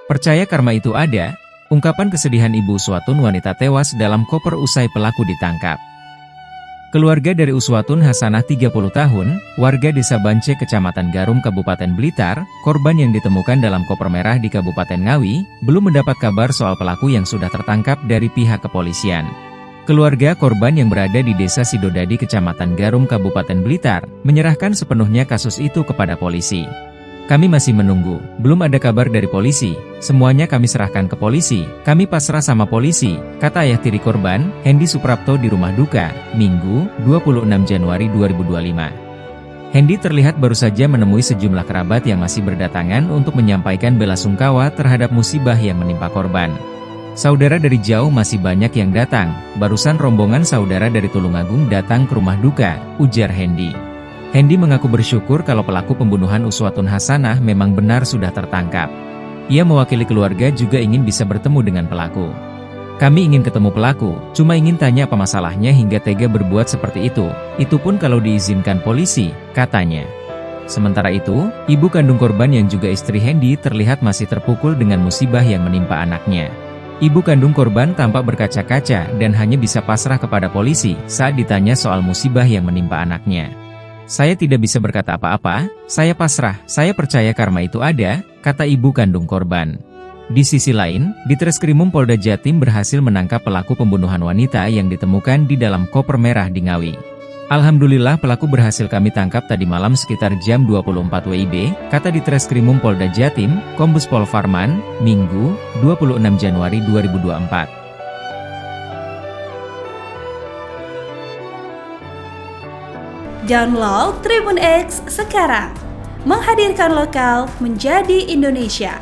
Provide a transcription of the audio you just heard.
Percaya karma itu ada? Ungkapan kesedihan Ibu Uswatun wanita tewas dalam koper usai pelaku ditangkap. Keluarga dari Uswatun Hasanah 30 tahun, warga Desa Bance Kecamatan Garum Kabupaten Blitar, korban yang ditemukan dalam koper merah di Kabupaten Ngawi, belum mendapat kabar soal pelaku yang sudah tertangkap dari pihak kepolisian. Keluarga korban yang berada di Desa Sidodadi Kecamatan Garum Kabupaten Blitar, menyerahkan sepenuhnya kasus itu kepada polisi. Kami masih menunggu, belum ada kabar dari polisi, semuanya kami serahkan ke polisi, kami pasrah sama polisi, kata ayah tiri korban, Hendy Suprapto di rumah duka, Minggu, 26 Januari 2025. Hendy terlihat baru saja menemui sejumlah kerabat yang masih berdatangan untuk menyampaikan belasungkawa terhadap musibah yang menimpa korban. Saudara dari jauh masih banyak yang datang, barusan rombongan saudara dari Tulungagung datang ke rumah duka, ujar Hendy. Hendy mengaku bersyukur kalau pelaku pembunuhan Uswatun Hasanah memang benar sudah tertangkap. Ia mewakili keluarga juga ingin bisa bertemu dengan pelaku. Kami ingin ketemu pelaku, cuma ingin tanya apa masalahnya hingga tega berbuat seperti itu pun kalau diizinkan polisi, katanya. Sementara itu, ibu kandung korban yang juga istri Hendy terlihat masih terpukul dengan musibah yang menimpa anaknya. Ibu kandung korban tampak berkaca-kaca dan hanya bisa pasrah kepada polisi saat ditanya soal musibah yang menimpa anaknya. Saya tidak bisa berkata apa-apa, saya pasrah, saya percaya karma itu ada, kata ibu kandung korban. Di sisi lain, Ditreskrimum Polda Jatim berhasil menangkap pelaku pembunuhan wanita yang ditemukan di dalam koper merah di Ngawi. Alhamdulillah pelaku berhasil kami tangkap tadi malam sekitar jam 24 WIB, kata Ditreskrimum Polda Jatim, Kombes Pol Farman, Minggu, 26 Januari 2024. Download Tribun X sekarang, menghadirkan lokal menjadi Indonesia.